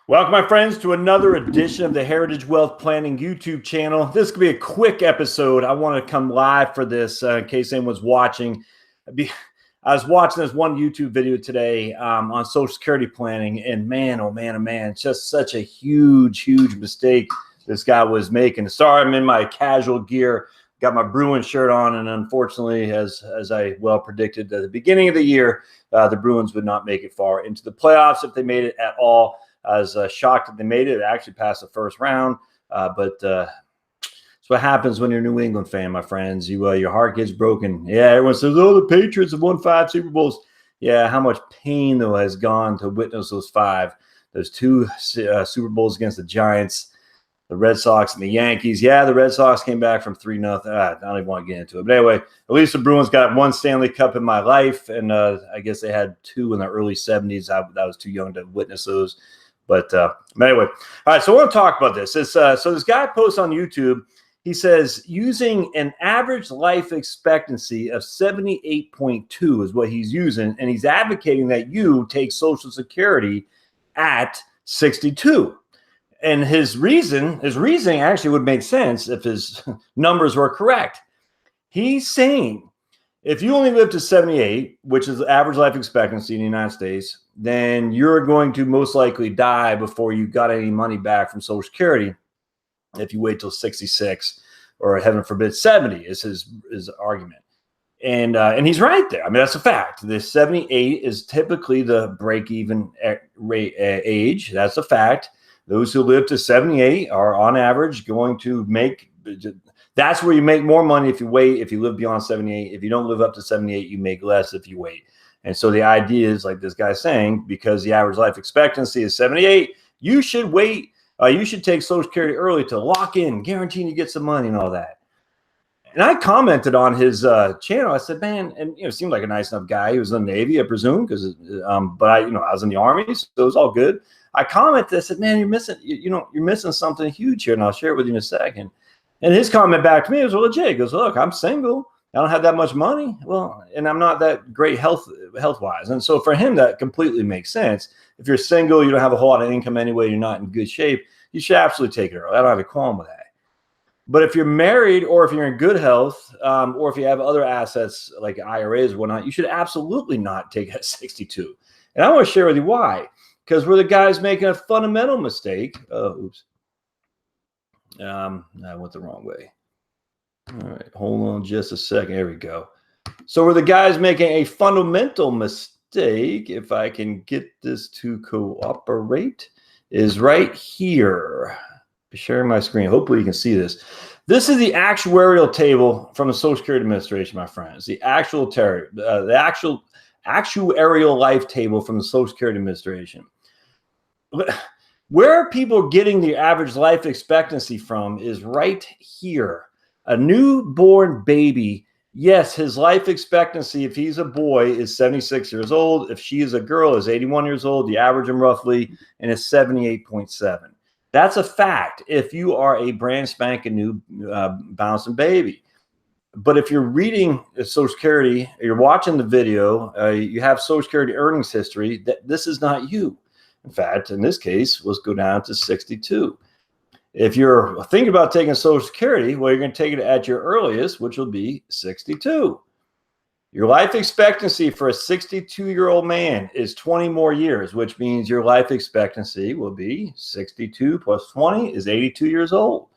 Welcome, my friends, to another edition of the Heritage Wealth Planning YouTube channel. This could be a quick episode. I want to come live for this in case anyone's watching. I was watching this one YouTube video today on Social Security planning, and man, oh man, oh man, it's just such a huge mistake this guy was making. Sorry, I'm in my casual gear, got my Bruins shirt on, and unfortunately, as I well predicted at the beginning of the year, the Bruins would not make it far into the playoffs if they made it at all. I was shocked that they made it. It actually passed the first round, but that's what happens when you're a New England fan, my friends. Your heart gets broken. Yeah, everyone says, "Oh, the Patriots have won 5 Super Bowls." Yeah, how much pain though has gone to witness those 5, those 2 Super Bowls against the Giants, the Red Sox, and the Yankees. Yeah, the Red Sox came back from 3-0. I don't even want to get into it, but anyway, at least the Bruins got 1 Stanley Cup in my life, and I guess they had 2 in the early 70s. I was too young to witness those. But anyway, all right, so I want to talk about this. So this guy posts on YouTube, he says, using an average life expectancy of 78.2 is what he's using, and he's advocating that you take Social Security at 62. And his reasoning actually would make sense if his numbers were correct. He's saying if you only live to 78, which is the average life expectancy in the United States, then you're going to most likely die before you got any money back from Social Security if you wait till 66 or heaven forbid 70 is his argument. And he's right there. I mean, that's a fact. The 78 is typically the break-even rate age. That's a fact. Those who live to 78 are on average going to make – that's where you make more money if you wait, if you live beyond 78. If you don't live up to 78, you make less if you wait. And so the idea is, like this guy's saying, because the average life expectancy is 78, you should wait. You should take Social Security early to lock in, guaranteeing you get some money and all that. And I commented on his channel. I said, man, and seemed like a nice enough guy. He was in the Navy, I presume, because but I was in the Army, so it was all good. I commented. I said, man, you're missing something huge here, and I'll share it with you in a second. And his comment back to me was legit. He goes, look, I'm single. I don't have that much money. Well, and I'm not that great health-wise. And so for him, that completely makes sense. If you're single, you don't have a whole lot of income anyway, you're not in good shape, you should absolutely take it early. I don't have a qualm with that. But if you're married or if you're in good health or if you have other assets like IRAs or whatnot, you should absolutely not take it at 62. And I want to share with you why. Because we're the guys making a fundamental mistake. Oops. I went the wrong way. All right, hold on just a second. There we go. So we're the guys making a fundamental mistake. If I can get this to cooperate, is right here. Sharing my screen. Hopefully you can see this. This is the actuarial table from the Social Security Administration, my friends. The actuarial life table from the Social Security Administration. Where are people getting the average life expectancy from is right here. A newborn baby, yes, his life expectancy, if he's a boy, is 76 years old. If she is a girl, is 81 years old. You average them roughly, and it's 78.7. That's a fact if you are a brand spanking new bouncing baby. But if you're reading Social Security, you're watching the video, you have Social Security earnings history, this is not you. In fact, in this case, let's go down to 62. If you're thinking about taking Social Security, well, you're going to take it at your earliest, which will be 62. Your life expectancy for a 62-year-old man is 20 more years, which means your life expectancy will be 62 plus 20 is 82 years old.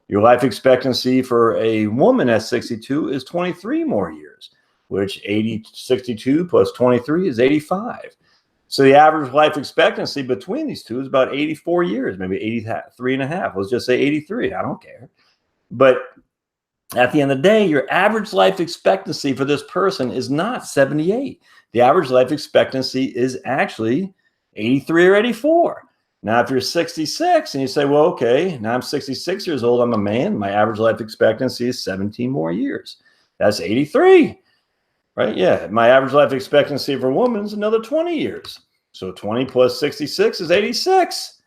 Your life expectancy for a woman at 62 is 23 more years, which 62 plus 23 is 85. So the average life expectancy between these two is about 84 years, maybe 83 and a half. Let's just say 83. I don't care. But at the end of the day, your average life expectancy for this person is not 78. The average life expectancy is actually 83 or 84. Now, if you're 66 and you say, well, okay, now I'm 66 years old, I'm a man, my average life expectancy is 17 more years. That's 83. Right? Yeah. My average life expectancy for a woman is another 20 years. So 20 plus 66 is 86.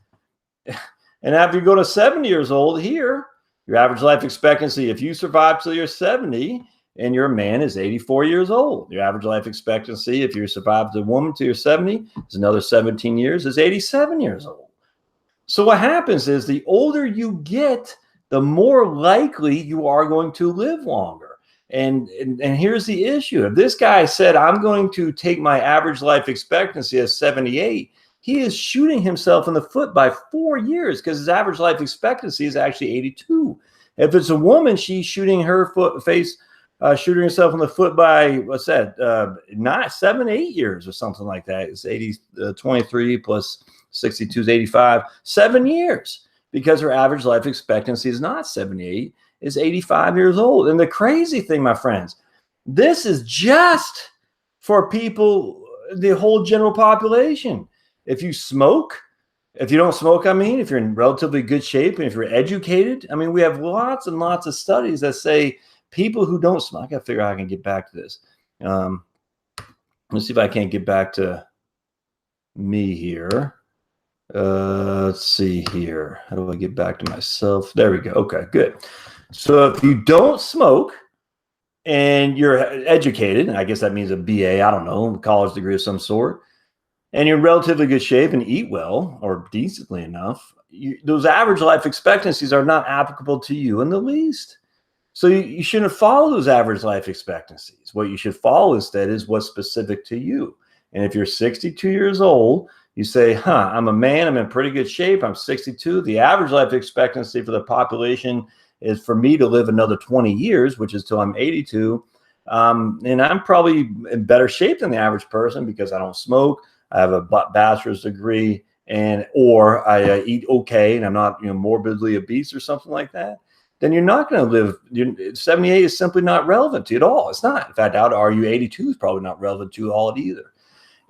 And after you go to 70 years old here, your average life expectancy, if you survive till you're 70 and your man is 84 years old, your average life expectancy, if you survive as a woman till you're 70, is another 17 years, is 87 years old. So what happens is the older you get, the more likely you are going to live longer. And here's the issue. If this guy said, I'm going to take my average life expectancy as 78, he is shooting himself in the foot by 4 years because his average life expectancy is actually 82. If it's a woman, she's shooting herself in the foot by, what's that, not 7, 8 years or something like that. It's 23 plus 62 is 85, 7 years, because her average life expectancy is not 78, is 85 years old. And the crazy thing, my friends, this is just for people, the whole general population. If you smoke, if you don't smoke, I mean, if you're in relatively good shape and if you're educated, I mean, we have lots and lots of studies that say people who don't smoke, I got to figure out how I can get back to this. Let's see if I can't get back to me here. Let's see here. How do I get back to myself? There we go. Okay, good. So if you don't smoke and you're educated, and I guess that means a BA, I don't know, a college degree of some sort, and you're in relatively good shape and eat well or decently enough, those average life expectancies are not applicable to you in the least. So you shouldn't follow those average life expectancies. What you should follow instead is what's specific to you. And if you're 62 years old, you say, I'm a man, I'm in pretty good shape, I'm 62. The average life expectancy for the population is for me to live another 20 years, which is till I'm 82. And I'm probably in better shape than the average person because I don't smoke, I have a bachelor's degree, or I eat okay, and I'm not morbidly obese or something like that. Then you're not going to live. 78 is simply not relevant to you at all. It's not. In fact, I'd argue 82 is probably not relevant to you all either.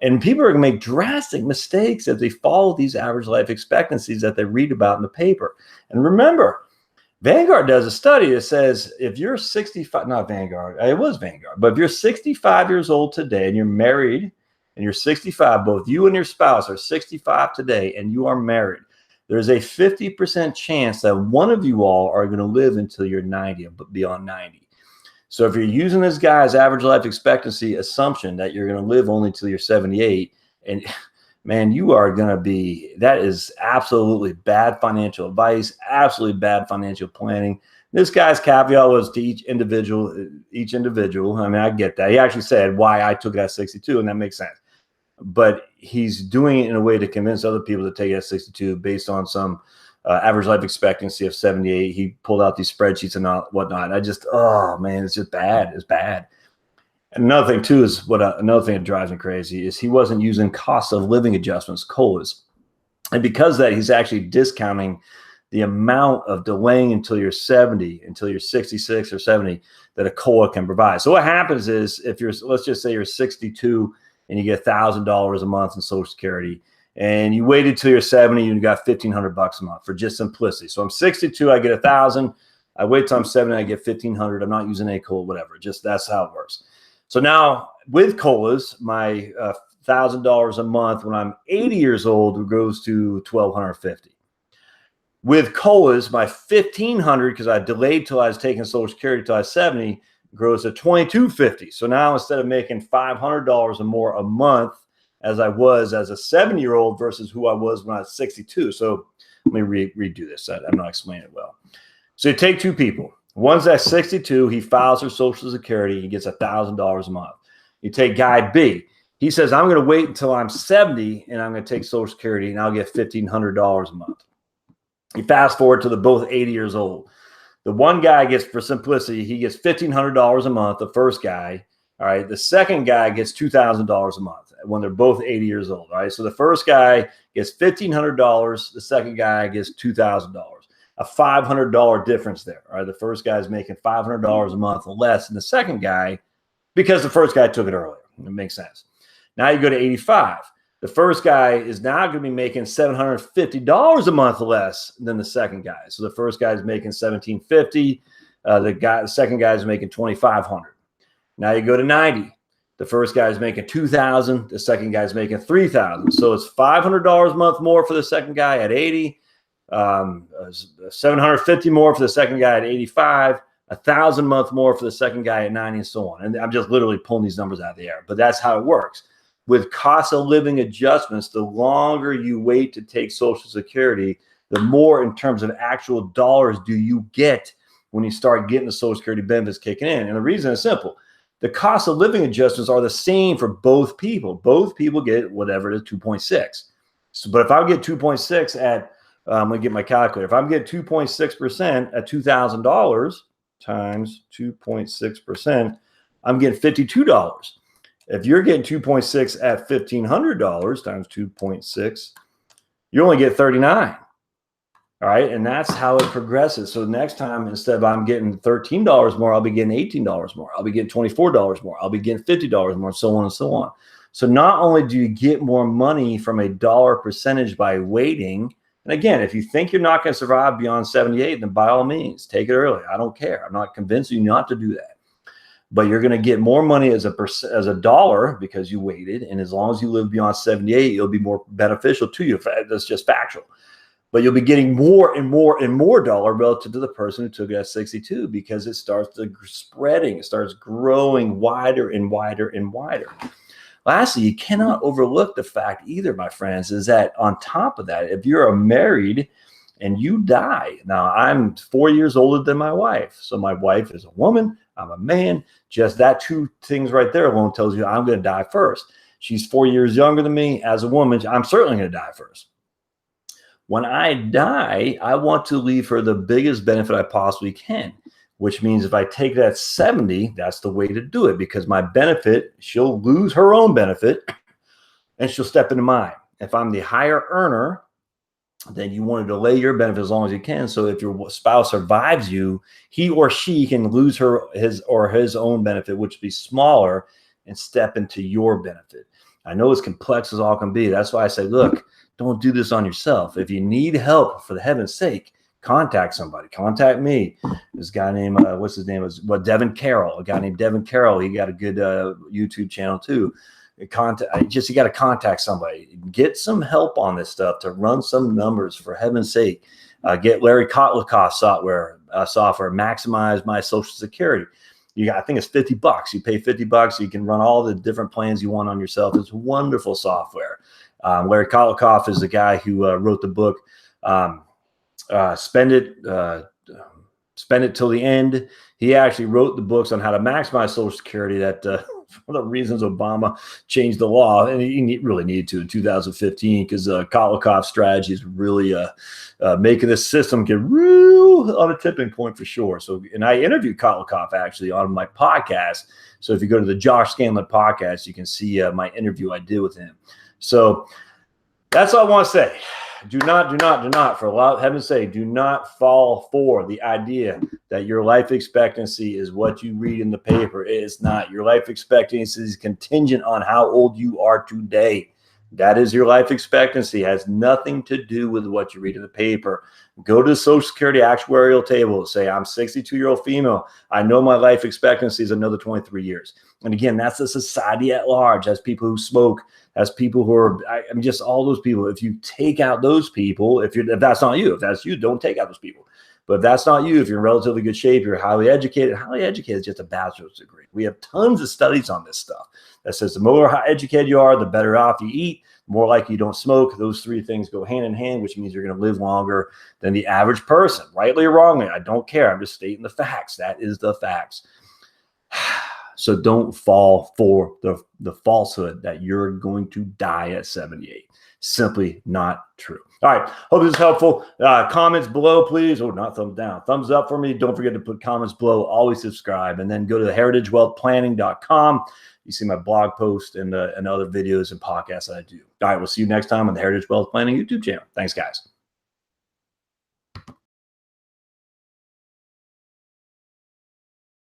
And people are going to make drastic mistakes if they follow these average life expectancies that they read about in the paper. And remember, Vanguard does a study that says if you're 65, not Vanguard, it was Vanguard, but if you're 65 years old today and you're married and you're 65, both you and your spouse are 65 today and you are married, there's a 50% chance that one of you all are going to live until you're 90, but beyond 90. So if you're using this guy's average life expectancy assumption that you're going to live only till you're 78, and man, you are going to be, that is absolutely bad financial advice, absolutely bad financial planning. This guy's caveat was to each individual. I mean, I get that. He actually said why I took it at 62, and that makes sense. But he's doing it in a way to convince other people to take it at 62 based on some average life expectancy of 78. He pulled out these spreadsheets and whatnot. Oh man, it's just bad. It's bad. And another thing too is another thing that drives me crazy is he wasn't using cost of living adjustments, COLAs. And because of that, he's actually discounting the amount of delaying until you're 70, until you're 66 or 70 that a COLA can provide. So what happens is if let's just say you're 62 and you get $1,000 a month in Social Security, and you waited till you're 70, and you got $1,500 a month for just simplicity. So I'm 62, I get 1,000. I wait till I'm 70, I get 1,500. I'm not using a COLA, whatever. Just that's how it works. So now with COLAs, my $1,000 a month when I'm 80 years old goes to $1,250. With COLAs, my $1,500, because I delayed till I was taking Social Security till I was 70, grows to $2,250. So now instead of making $500 or more a month as I was as a 70-year-old versus who I was when I was 62. So let me redo this. I'm not explaining it well. So you take two people. One's at 62. He files for Social Security. He gets $1,000 a month. You take guy B. He says, I'm going to wait until I'm 70 and I'm going to take Social Security and I'll get $1,500 a month. You fast forward to the both 80 years old. The one guy gets, for simplicity, he gets $1,500 a month, the first guy. All right. The second guy gets $2,000 a month when they're both 80 years old. All right. So the first guy gets $1,500. The second guy gets $2,000. A $500 difference there. All right. The first guy is making $500 a month less than the second guy because the first guy took it earlier. It makes sense. Now you go to 85. The first guy is now going to be making $750 a month less than the second guy. So the first guy is making $1,750. The second guy is making $2,500. Now you go to 90. The first guy is making $2,000. The second guy is making $3,000. So it's $500 a month more for the second guy at 80. $750 more for the second guy at 85. $1,000 a month more for the second guy at 90, and so on. And I'm just literally pulling these numbers out of the air, but that's how it works. With cost of living adjustments, the longer you wait to take Social Security, the more in terms of actual dollars do you get when you start getting the Social Security benefits kicking in. And the reason is simple. The cost of living adjustments are the same for both people. Both people get whatever it is, 2.6. So, but if I get 2.6 at, I'm going to get my calculator. If I'm getting 2.6% at $2,000 times 2.6%, I'm getting $52. If you're getting 2.6 at $1,500 times 2.6, you only get 39. All right. And that's how it progresses. So next time, instead of I'm getting $13 more, I'll be getting $18 more. I'll be getting $24 more. I'll be getting $50 more, so on and so on. So not only do you get more money from a dollar percentage by waiting, and again, if you think you're not going to survive beyond 78, then by all means, take it early. I don't care. I'm not convincing you not to do that. But you're going to get more money as a dollar because you waited. And as long as you live beyond 78, it'll be more beneficial to you. That's just factual. But you'll be getting more and more and more dollar relative to the person who took it at 62 because it starts spreading. It starts growing wider and wider and wider. Lastly, you cannot overlook the fact either, my friends, is that on top of that, if you're married and you die, now I'm 4 years older than my wife. So my wife is a woman, I'm a man. Just that two things right there alone tells you I'm going to die first. She's 4 years younger than me. As a woman, I'm certainly going to die first. When I die, I want to leave her the biggest benefit I possibly can, which means if I take that 70, that's the way to do it because my benefit, she'll lose her own benefit and she'll step into mine. If I'm the higher earner, then you want to delay your benefit as long as you can. So if your spouse survives you, he or she can lose his own benefit, which would be smaller, and step into your benefit. I know it's complex as all can be. That's why I say, look, don't do this on yourself. If you need help, for the heaven's sake, contact somebody. Contact me. This guy named, what's his name? Devin Carroll. A guy named Devin Carroll. He got a good YouTube channel too. You got to contact somebody. Get some help on this stuff to run some numbers, for heaven's sake. Get Larry Kotlikoff's software. Maximize my Social Security. I think it's $50. You pay $50. You can run all the different plans you want on yourself. It's wonderful software. Larry Kotlikoff is the guy who wrote the book, Spend It Till the End. He actually wrote the books on how to maximize Social Security. That one of the reasons Obama changed the law, and he really needed to in 2015, because Kotlikoff's strategy is really making this system get real on a tipping point for sure. So, and I interviewed Kotlikoff actually on my podcast. So if you go to the Josh Scanlon podcast, you can see my interview I did with him. So that's all I want to say. Do not, for heaven's sake, do not fall for the idea that your life expectancy is what you read in the paper. It is not. Your life expectancy is contingent on how old you are today. That is your life expectancy. It has nothing to do with what you read in the paper. Go to the Social Security actuarial table. Say, I'm 62-year-old female. I know my life expectancy is another 23 years. And again, that's the society at large. That's people who smoke. That's people who are, just all those people. If you take out those people, if that's not you, if that's you, don't take out those people. But if that's not you, if you're in relatively good shape, you're highly educated is just a bachelor's degree. We have tons of studies on this stuff that says the more educated you are, the better off you eat, the more likely you don't smoke. Those three things go hand in hand, which means you're going to live longer than the average person, rightly or wrongly. I don't care. I'm just stating the facts. That is the facts. So don't fall for the falsehood that you're going to die at 78. Simply not true. All right. Hope this is helpful. Comments below, please. Oh, not thumbs down. Thumbs up for me. Don't forget to put comments below. Always subscribe. And then go to heritagewealthplanning.com. You see my blog post and other videos and podcasts that I do. All right. We'll see you next time on the Heritage Wealth Planning YouTube channel. Thanks, guys.